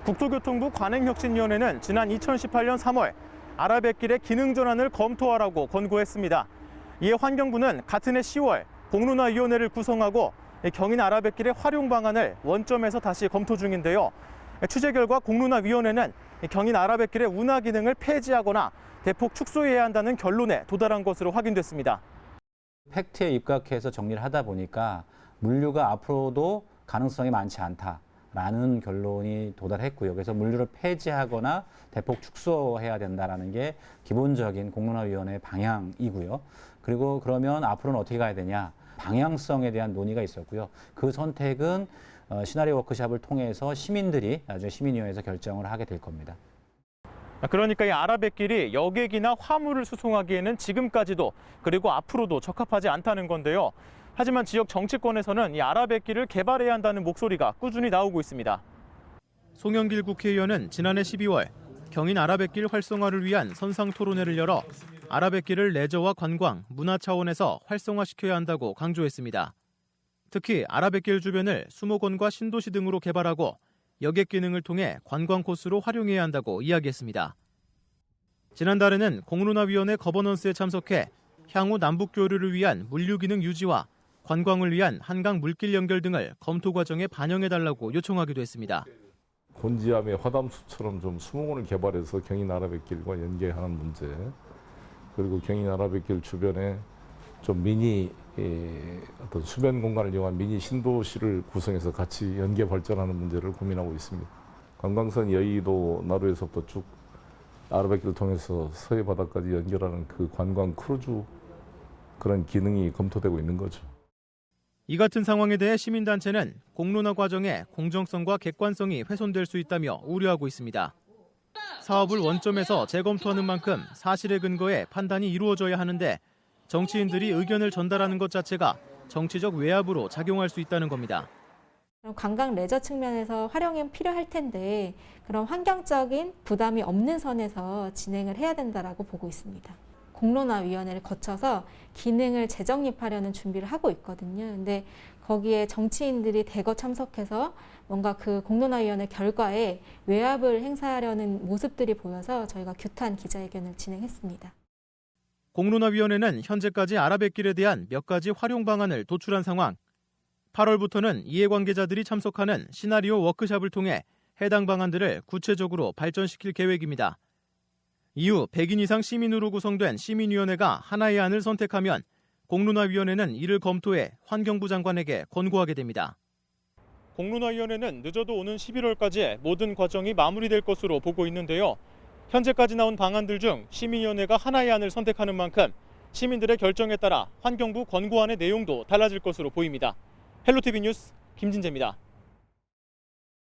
국토교통부 관행혁신위원회는 지난 2018년 3월 아라뱃길의 기능 전환을 검토하라고 권고했습니다. 이에 환경부는 같은 해 10월 공론화위원회를 구성하고 경인 아라뱃길의 활용 방안을 원점에서 다시 검토 중인데요. 취재 결과 공론화위원회는 경인 아라뱃길의 운하 기능을 폐지하거나 대폭 축소해야 한다는 결론에 도달한 것으로 확인됐습니다. 팩트에 입각해서 정리를 하다 보니까 물류가 앞으로도 가능성이 많지 않다라는 결론이 도달했고요. 그래서 물류를 폐지하거나 대폭 축소해야 된다라는 게 기본적인 공론화위원회의 방향이고요. 그리고 그러면 앞으로는 어떻게 가야 되냐? 방향성에 대한 논의가 있었고요. 그 선택은 시나리오 워크숍을 통해서 시민들이 나중에 시민위원회에서 결정을 하게 될 겁니다. 그러니까 이 아라뱃길이 여객이나 화물을 수송하기에는 지금까지도 그리고 앞으로도 적합하지 않다는 건데요. 하지만 지역 정치권에서는 이 아라뱃길을 개발해야 한다는 목소리가 꾸준히 나오고 있습니다. 송영길 국회의원은 지난해 12월 경인 아라뱃길 활성화를 위한 선상 토론회를 열어 아라뱃길을 레저와 관광, 문화 차원에서 활성화시켜야 한다고 강조했습니다. 특히 아라뱃길 주변을 수목원과 신도시 등으로 개발하고 여객 기능을 통해 관광 코스로 활용해야 한다고 이야기했습니다. 지난달에는 공론화위원회 거버넌스에 참석해 향후 남북 교류를 위한 물류 기능 유지와 관광을 위한 한강 물길 연결 등을 검토 과정에 반영해달라고 요청하기도 했습니다. 곤지암의 화담수처럼 좀 수목원을 개발해서 경인 아라뱃길과 연계하는 문제, 그리고 경인 아라뱃길 주변에 좀 미니 어떤 수변 공간을 이용한 미니 신도시를 구성해서 같이 연계 발전하는 문제를 고민하고 있습니다. 관광선 여의도 나루에서부터 쭉 아라뱃길을 통해서 서해 바다까지 연결하는 그 관광 크루즈 그런 기능이 검토되고 있는 거죠. 이 같은 상황에 대해 시민단체는 공론화 과정에 공정성과 객관성이 훼손될 수 있다며 우려하고 있습니다. 사업을 원점에서 재검토하는 만큼 사실에 근거해 판단이 이루어져야 하는데 정치인들이 의견을 전달하는 것 자체가 정치적 외압으로 작용할 수 있다는 겁니다. 관광 레저 측면에서 활용이 필요할 텐데 그런 환경적인 부담이 없는 선에서 진행을 해야 된다라고 보고 있습니다. 공론화위원회를 거쳐서 기능을 재정립하려는 준비를 하고 있거든요. 근데 거기에 정치인들이 대거 참석해서 뭔가 그 공론화위원회 결과에 외압을 행사하려는 모습들이 보여서 저희가 규탄 기자회견을 진행했습니다. 공론화위원회는 현재까지 아라뱃길에 대한 몇 가지 활용 방안을 도출한 상황. 8월부터는 이해관계자들이 참석하는 시나리오 워크숍을 통해 해당 방안들을 구체적으로 발전시킬 계획입니다. 이후 100인 이상 시민으로 구성된 시민위원회가 하나의 안을 선택하면 공론화위원회는 이를 검토해 환경부 장관에게 권고하게 됩니다. 공론화위원회는 늦어도 오는 11월까지 모든 과정이 마무리될 것으로 보고 있는데요. 현재까지 나온 방안들 중 시민위원회가 하나의 안을 선택하는 만큼 시민들의 결정에 따라 환경부 권고안의 내용도 달라질 것으로 보입니다. 헬로티비 뉴스 김진재입니다.